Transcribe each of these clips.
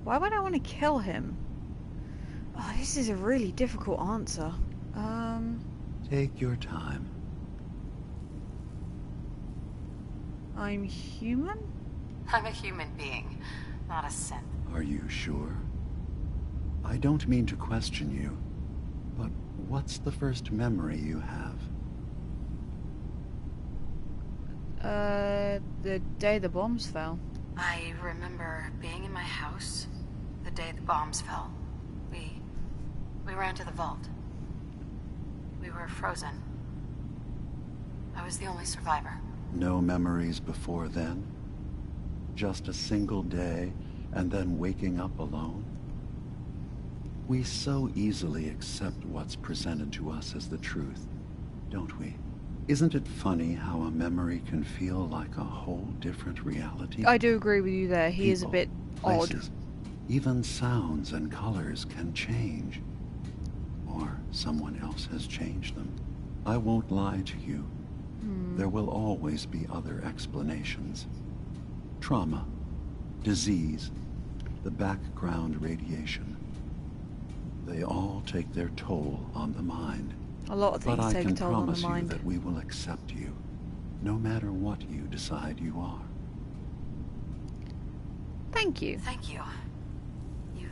Why would I want to kill him? Oh, this is a really difficult answer. Take your time. I'm human? I'm a human being, not a synth. Are you sure? I don't mean to question you, but what's the first memory you have? The day the bombs fell. I remember being in my house the day the bombs fell. We ran to the vault. We were frozen. I was the only survivor. No memories before then? Just a single day, and then waking up alone? We so easily accept what's presented to us as the truth, don't we? Isn't it funny how a memory can feel like a whole different reality? I do agree with you there. He is a bit places, odd. Even sounds and colors can change. Or someone else has changed them. I won't lie to you. There will always be other explanations. Trauma, disease, the background radiation. They all take their toll on the mind. A lot of things take a toll on the mind. But I can promise you that we will accept you, no matter what you decide you are. Thank you. Thank you. You've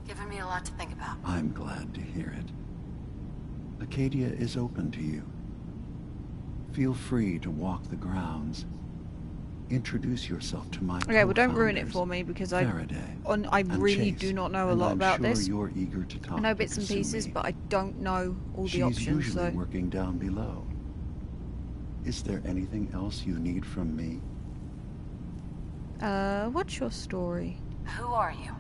given me a lot to think about. I'm glad to hear it. Acadia is open to you. Feel free to walk the grounds. Introduce yourself to my Okay, well, don't ruin it for me, because I really do not know a lot about this. You're eager to talk. I know bits and pieces, but I don't know all the options. She's usually working down below. Is there anything else you need from me? What's your story? Who are you?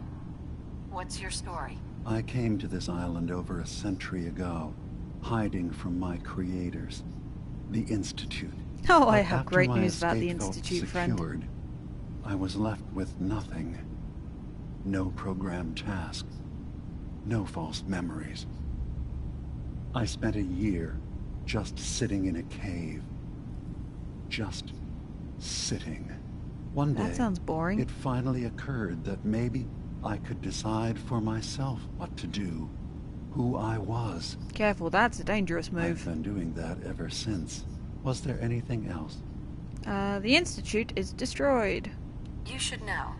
What's your story? I came to this island over a century ago, hiding from my creators, the Institute. Oh, I have great news about the Institute, friend. I was left with nothing. No programmed task. No false memories. I spent a year just sitting in a cave. Just sitting. One day, that sounds boring. It finally occurred that maybe I could decide for myself what to do, who I was. Careful, that's a dangerous move. I've been doing that ever since. Was there anything else? The Institute is destroyed. You should know.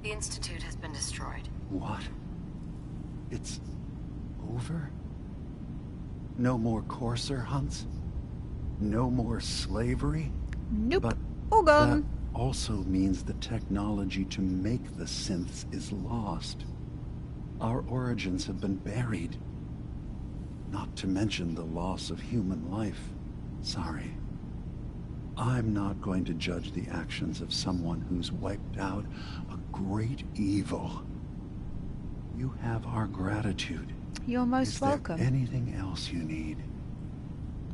The Institute has been destroyed. What? It's over? No more courser hunts? No more slavery? Nope. But all gone. That also means the technology to make the synths is lost. Our origins have been buried. Not to mention the loss of human life. Sorry. I'm not going to judge the actions of someone who's wiped out a great evil. You have our gratitude. You're most welcome. Is there anything else you need?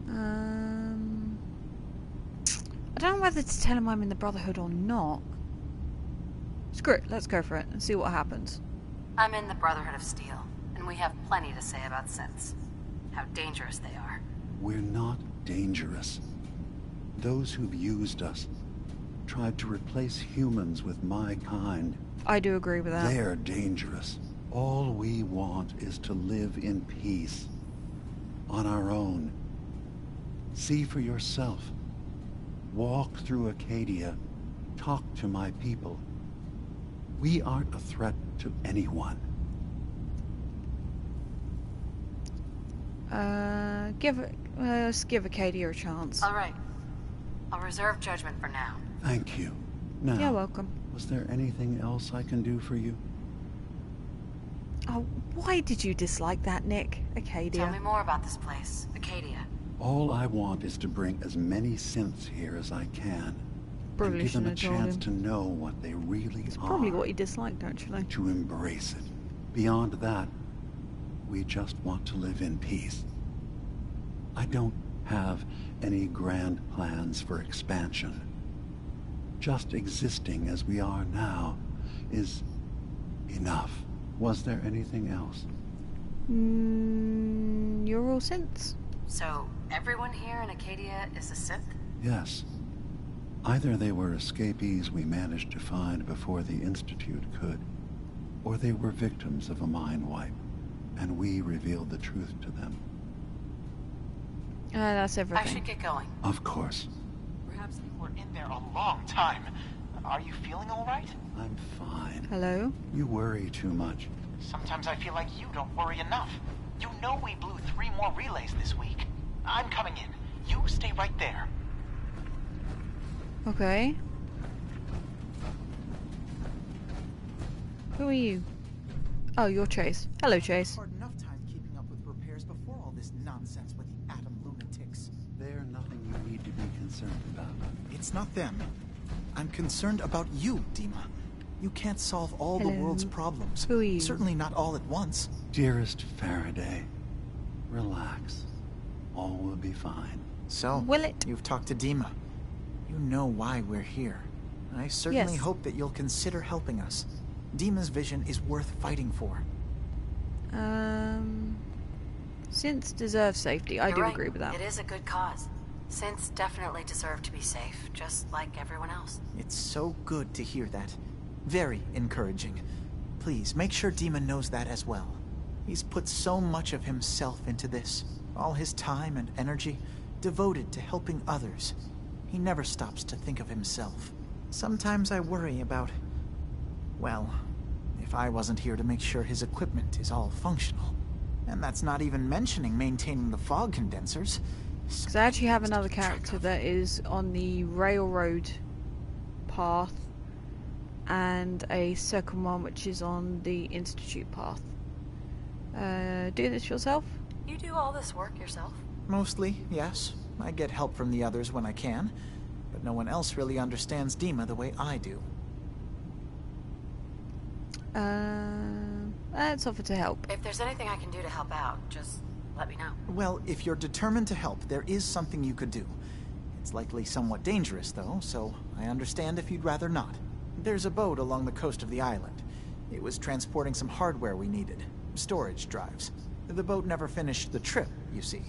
I don't know whether to tell him I'm in the Brotherhood or not. Screw it, let's go for it and see what happens. I'm in the Brotherhood of Steel, and we have plenty to say about synths. How dangerous they are. We're not dangerous. Those who've used us tried to replace humans with my kind. I do agree with that. They're dangerous. All we want is to live in peace. On our own. See for yourself. Walk through Acadia. Talk to my people. We aren't a threat to anyone. Let's give Acadia a chance. All right. I'll reserve judgment for now. Thank you. Now, you're welcome. Was there anything else I can do for you? Oh, why did you dislike that, Nick? Acadia. Tell me more about this place, Acadia. All I want is to bring as many synths here as I can. And give them a chance to know what they really are. It's probably what he disliked, actually. To embrace it. Beyond that, we just want to live in peace. I don't have any grand plans for expansion. Just existing as we are now is enough. Was there anything else? you're all synths. So, everyone here in Acadia is a synth? Yes. Either they were escapees we managed to find before the Institute could, or they were victims of a mind wipe, and we revealed the truth to them. That's everything. I should get going. Of course. Perhaps you were in there a long time. Are you feeling all right? I'm fine. Hello? You worry too much. Sometimes I feel like you don't worry enough. You know we blew 3 more relays this week. I'm coming in. You stay right there. Okay. Who are you? Oh, you're Chase. Hello, Chase. Hard enough time keeping up with repairs before all this nonsense with the atom lunatics. They're nothing you need to be concerned about. It's not them. I'm concerned about you, Dima. You can't solve all Hello. the world's problems. Who are you? Certainly not all at once. Dearest Faraday, relax. All will be fine. So, Will it? you've talked to Dima. You know why we're here. I certainly Yes. hope that you'll consider helping us. Dima's vision is worth fighting for. Synths deserve safety. I You're do right. agree with that. It is a good cause. Synths definitely deserve to be safe, just like everyone else. It's so good to hear that. Very encouraging. Please, make sure Dima knows that as well. He's put so much of himself into this. All his time and energy devoted to helping others. He never stops to think of himself. Sometimes I worry about... well, if I wasn't here to make sure his equipment is all functional. And that's not even mentioning maintaining the fog condensers. Because I actually have another character that is on the railroad path, and a second one which is on the Institute path. Do this yourself? You do all this work yourself? Mostly, yes. I get help from the others when I can. But no one else really understands Dima the way I do. Let's offer to help. If there's anything I can do to help out, just let me know. Well, if you're determined to help, there is something you could do. It's likely somewhat dangerous, though, so I understand if you'd rather not. There's a boat along the coast of the island. It was transporting some hardware we needed. Storage drives. The boat never finished the trip, you see.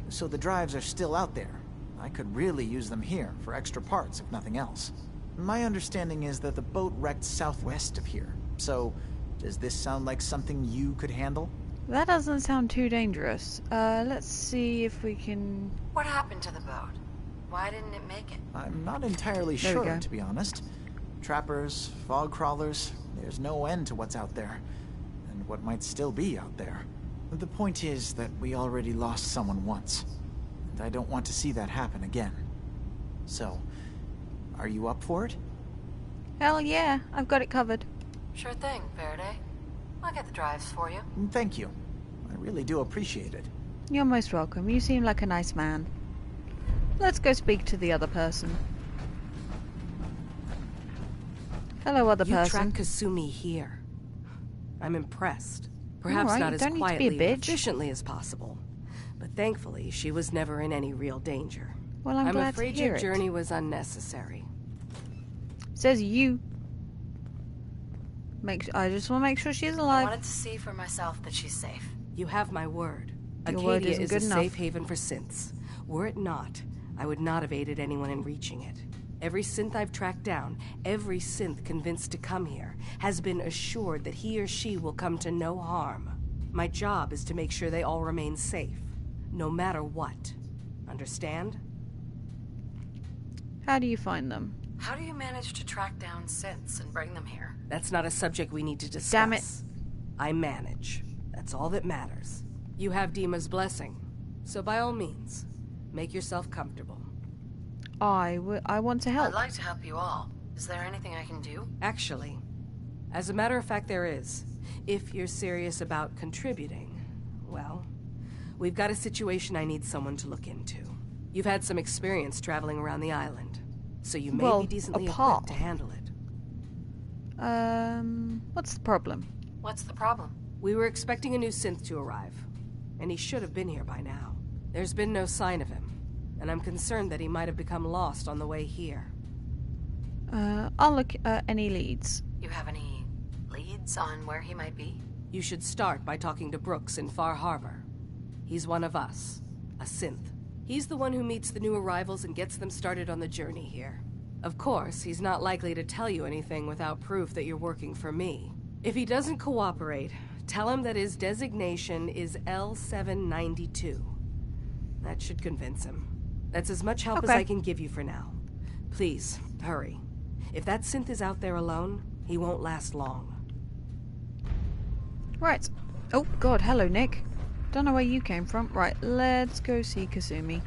So the drives are still out there. I could really use them here for extra parts, if nothing else. My understanding is that the boat wrecked southwest of here. So, does this sound like something you could handle? That doesn't sound too dangerous. Let's see if we can... What happened to the boat? Why didn't it make it? I'm not entirely There we sure, go. to be honest. Trappers, fog crawlers, there's no end to what's out there. And what might still be out there. The point is that we already lost someone once. And I don't want to see that happen again. So, are you up for it? Hell yeah, I've got it covered. Sure thing, Faraday. I'll get the drives for you. Thank you. I really do appreciate it. You're most welcome. You seem like a nice man. Let's go speak to the other person. Hello, other You person. tracked Kasumi here. I'm impressed. Perhaps Alright, not you as don't need to be a quietly and bitch. efficiently as possible. But thankfully, she was never in any real danger. Well, I'm glad afraid to hear your it. journey was unnecessary. Says you. I just want to make sure she's I alive. wanted to see for myself that she's safe. You have my word. Your word Acadia isn't is good a enough. safe haven for synths. Were it not, I would not have aided anyone in reaching it. Every synth I've tracked down, every synth convinced to come here, has been assured that he or she will come to no harm. My job is to make sure they all remain safe, no matter what. Understand? How do you find them? How do you manage to track down synths and bring them here? That's not a subject we need to discuss. Damn it. I manage. That's all that matters. You have Dima's blessing, so by all means, make yourself comfortable. I want to help. I'd like to help you all. Is there anything I can do? Actually, as a matter of fact, there is. If you're serious about contributing, well, we've got a situation I need someone to look into. You've had some experience traveling around the island, so you may Well, be decently apart. equipped to handle it. What's the problem? What's the problem? We were expecting a new synth to arrive, and he should have been here by now. There's been no sign of him, and I'm concerned that he might have become lost on the way here. I'll look at any leads. You have any leads on where he might be? You should start by talking to Brooks in Far Harbor. He's one of us. A synth. He's the one who meets the new arrivals and gets them started on the journey here. Of course, he's not likely to tell you anything without proof that you're working for me. If he doesn't cooperate, tell him that his designation is L792. That should convince him. That's as much help as I can give you for now. Please, hurry. If that synth is out there alone, he won't last long. Right. Oh, God, hello, Nick. Don't know where you came from. Right, let's go see Kasumi.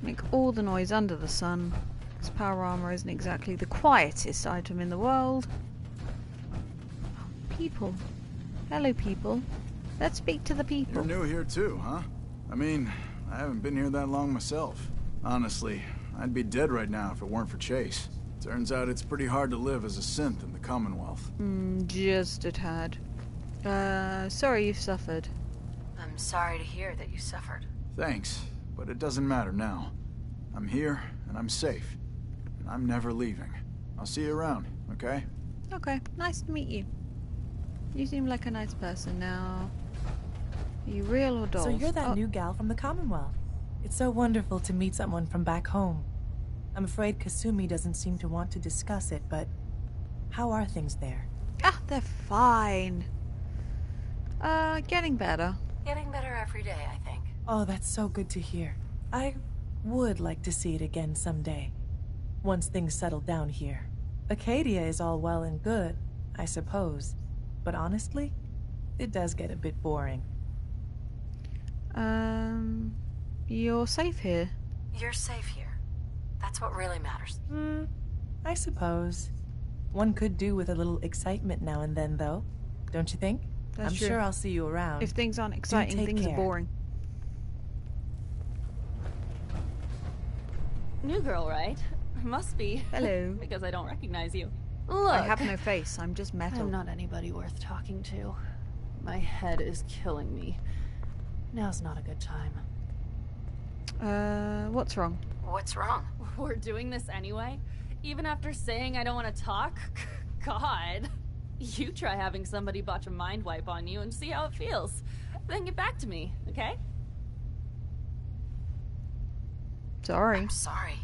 Make all the noise under the sun. His power armor isn't exactly the quietest item in the world. Oh, people. Hello, people. Let's speak to the people. You're new here too, huh? I mean, I haven't been here that long myself. Honestly, I'd be dead right now if it weren't for Chase. Turns out it's pretty hard to live as a synth in the Commonwealth. Just a tad. Sorry you've suffered. I'm sorry to hear that you suffered. Thanks, but it doesn't matter now. I'm here, and I'm safe. And I'm never leaving. I'll see you around, okay? Okay, nice to meet you. You seem like a nice person now. Are you real or dolls? So you're that new gal from the Commonwealth. It's so wonderful to meet someone from back home. I'm afraid Kasumi doesn't seem to want to discuss it, but how are things there? Ah, they're fine. Getting better. Getting better every day, I think. Oh, that's so good to hear. I would like to see it again someday. Once things settle down here. Acadia is all well and good, I suppose. But honestly, it does get a bit boring. You're safe here. You're safe here. That's what really matters. I suppose. One could do with a little excitement now and then, though. Don't you think? That's I'm true. sure I'll see you around. If things aren't exciting, take things care. are boring. New girl, right? Must be. Hello. Because I don't recognize you. Look. I have no face. I'm just metal. I'm not anybody worth talking to. My head is killing me. Now's not a good time. What's wrong? What's wrong? We're doing this anyway? Even after saying I don't want to talk? God. You try having somebody botch a mind wipe on you and see how it feels. Then get back to me, okay? Sorry. I'm sorry.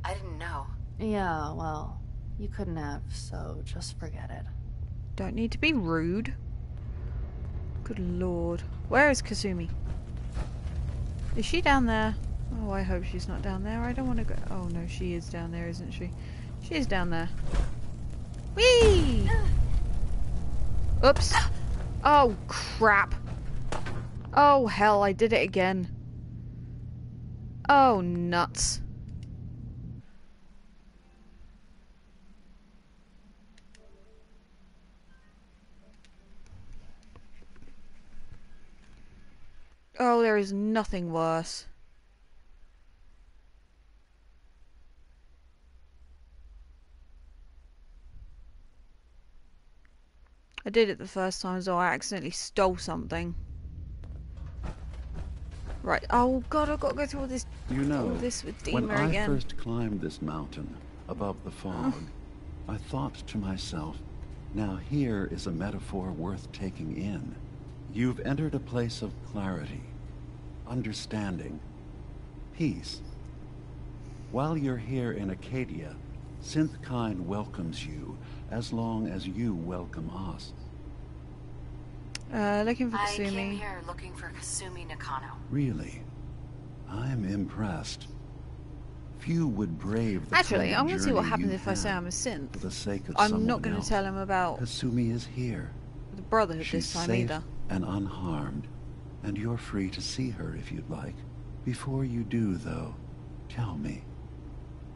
I didn't know. Yeah, well, you couldn't have, so just forget it. Don't need to be rude. Good lord. Where is Kasumi? Is she down there? Oh, I hope she's not down there. I don't want to go. Oh no, she is down there, isn't she? She is down there. Whee! Oops. Oh, crap. Oh, hell, I did it again. Oh, nuts. Oh, there is nothing worse. I did it the first time, so I accidentally stole something. Right. Oh god, I've got to go through all this. You know, all this with when Dima I again. first climbed this mountain above the fog, I thought to myself, now here is a metaphor worth taking in. You've entered a place of clarity, understanding, peace. While you're here in Acadia, Synthkind welcomes you as long as you welcome us. Looking for I Kasumi. came here looking for Kasumi Nakano. Really? I'm impressed. Few would brave the Actually, kind of I'm going to see what journey happens you if I say had I'm a synth. for the sake of I'm someone not going to else. tell him about Kasumi is here. the Brotherhood She's this time safe either. and unharmed, and you're free to see her if you'd like. Before you do, though, tell me,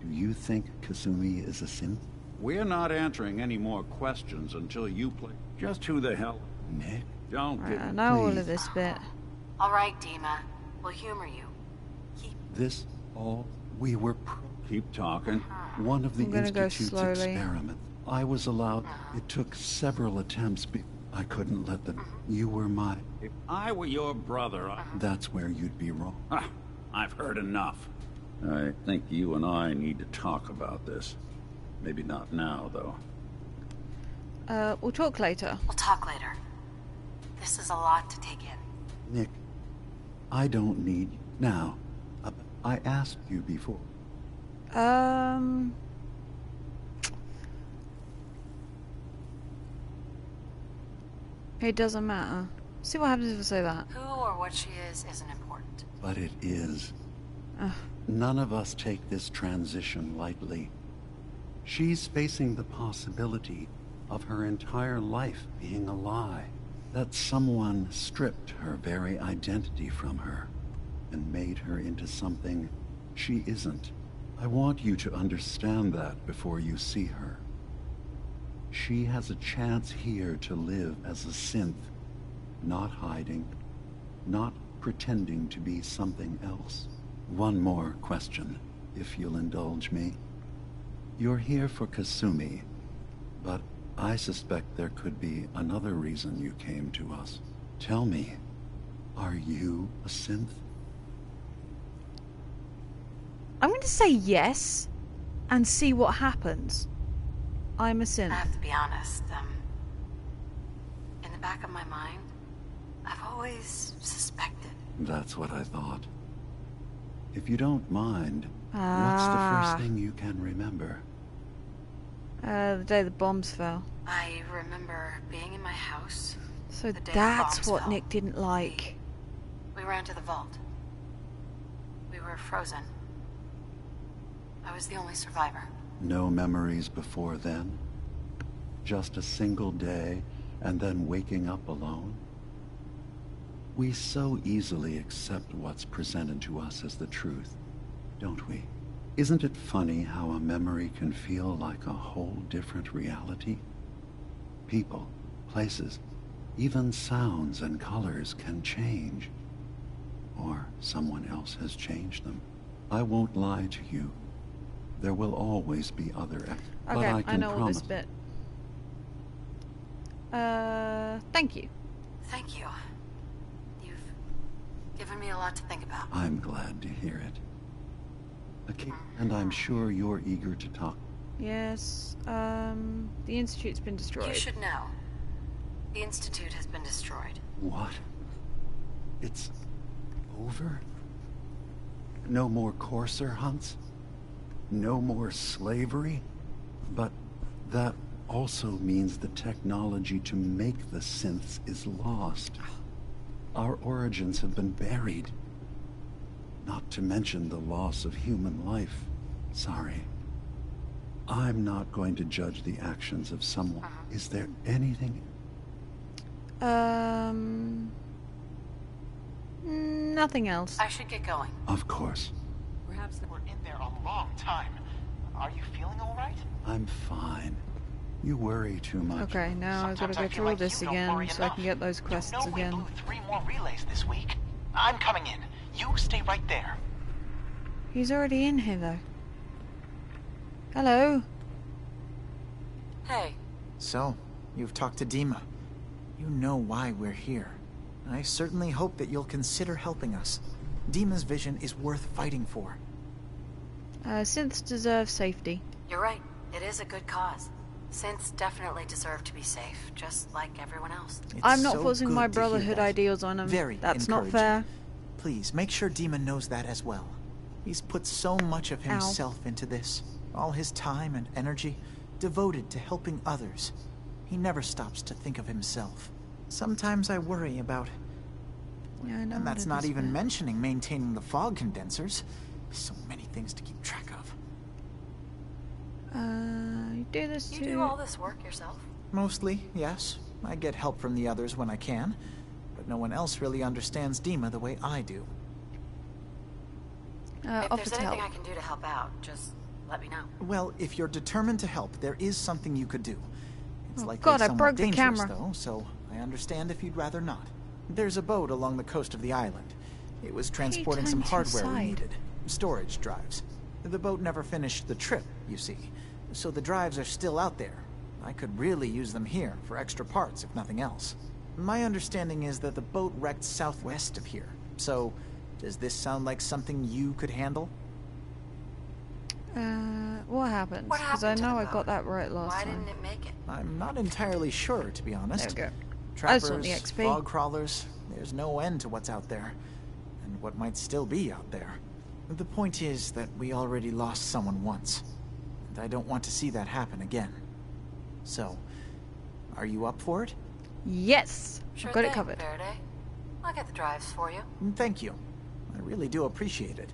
do you think Kasumi is a synth? We're not answering any more questions until you play. Just who the hell? Nick? Don't Right, get I know all please. of this bit. All right, Dima. We'll humor you. This all we were keep talking. one of the I'm gonna go Institute's slowly. experiments. I was allowed. It took several attempts. I couldn't let them. You were my. If I were your brother, That's where you'd be wrong. I've heard enough. I think you and I need to talk about this. Maybe not now, though. We'll talk later. We'll talk later. This is a lot to take in. Nick, I don't need... Now, I asked you before. It doesn't matter. See what happens if I say that. Who or what she is isn't important. But it is. Ugh. None of us take this transition lightly. She's facing the possibility of her entire life being a lie. That someone stripped her very identity from her and made her into something she isn't. I want you to understand that before you see her. She has a chance here to live as a synth, not hiding, not pretending to be something else. One more question, if you'll indulge me. You're here for Kasumi, but I suspect there could be another reason you came to us. Tell me, are you a synth? I'm going to say yes and see what happens. I'm a I synth. have to be honest, in the back of my mind, I've always suspected. That's what I thought. If you don't mind, what's the first thing you can remember? The day the bombs fell. I remember being in my house. So The day the that's bombs what fell. Nick didn't like. We ran to the vault. We were frozen. I was the only survivor. No memories before then? Just a single day, and then waking up alone? We so easily accept what's presented to us as the truth, don't we? Isn't it funny how a memory can feel like a whole different reality? People, places, even sounds and colors can change. Or someone else has changed them. I won't lie to you. There will always be other but Okay, I I can know all promise. this bit. Thank you. Thank you. You've given me a lot to think about. I'm glad to hear it. Okay, and I'm sure you're eager to talk. Yes, the Institute's been destroyed. You should know. The Institute has been destroyed. What? It's over? No more courser hunts? No more slavery? But that also means the technology to make the synths is lost. Our origins have been buried. Not to mention the loss of human life. Sorry. I'm not going to judge the actions of someone. Is there anything... Nothing else. I should get going. Of course. Perhaps they were in there a long time. Are you feeling all right? I'm fine. You worry too much. Okay, now I've got to Sometimes I go feel through all like this you don't again worry so I can enough. get those quests You know we again. blew 3 more relays this week. I'm coming in. You stay right there. He's already in here though. Hello? Hey, So, you've talked to Dima. You know why we're here. I certainly hope that you'll consider helping us. Dima's vision is worth fighting for. Synths deserve safety. you're right. It is a good cause. Synths definitely deserve to be safe, just like everyone else. It's I'm not so forcing my good to hear brotherhood that. ideals on him. Very That's not encouraging. fair. Please, make sure Dima knows that as well. He's put so much of himself into this. All his time and energy devoted to helping others. He never stops to think of himself. Sometimes I worry about... Yeah, I know And what that's it not is, even but- mentioning maintaining the fog condensers. So many things to keep track of. You do this You too. do all this work yourself? Mostly, yes. I get help from the others when I can. But no one else really understands Dima the way I do. If Offer there's to anything help. I can do to help out, just let me know. Well, if you're determined to help, there is something you could do. It's Oh, likely God, I somewhat broke the dangerous, camera. though, so I understand if you'd rather not. There's a boat along the coast of the island. It was transporting some turn to your hardware we side? needed. Storage drives. The boat never finished the trip, you see. So the drives are still out there. I could really use them here for extra parts, if nothing else. My understanding is that the boat wrecked southwest of here. So, does this sound like something you could handle? What happened? What Because I happened to know the I got boat? that right last Why time. didn't it make it? I'm not entirely sure, to be honest. There we go. I Trappers, just want the XP. fog crawlers, There's no end to what's out there, and what might still be out there. The point is that we already lost someone once, and I don't want to see that happen again. So, are you up for it? Yes, Sure I've got it thing, covered. Faraday. I'll get the drives for you. Thank you. I really do appreciate it.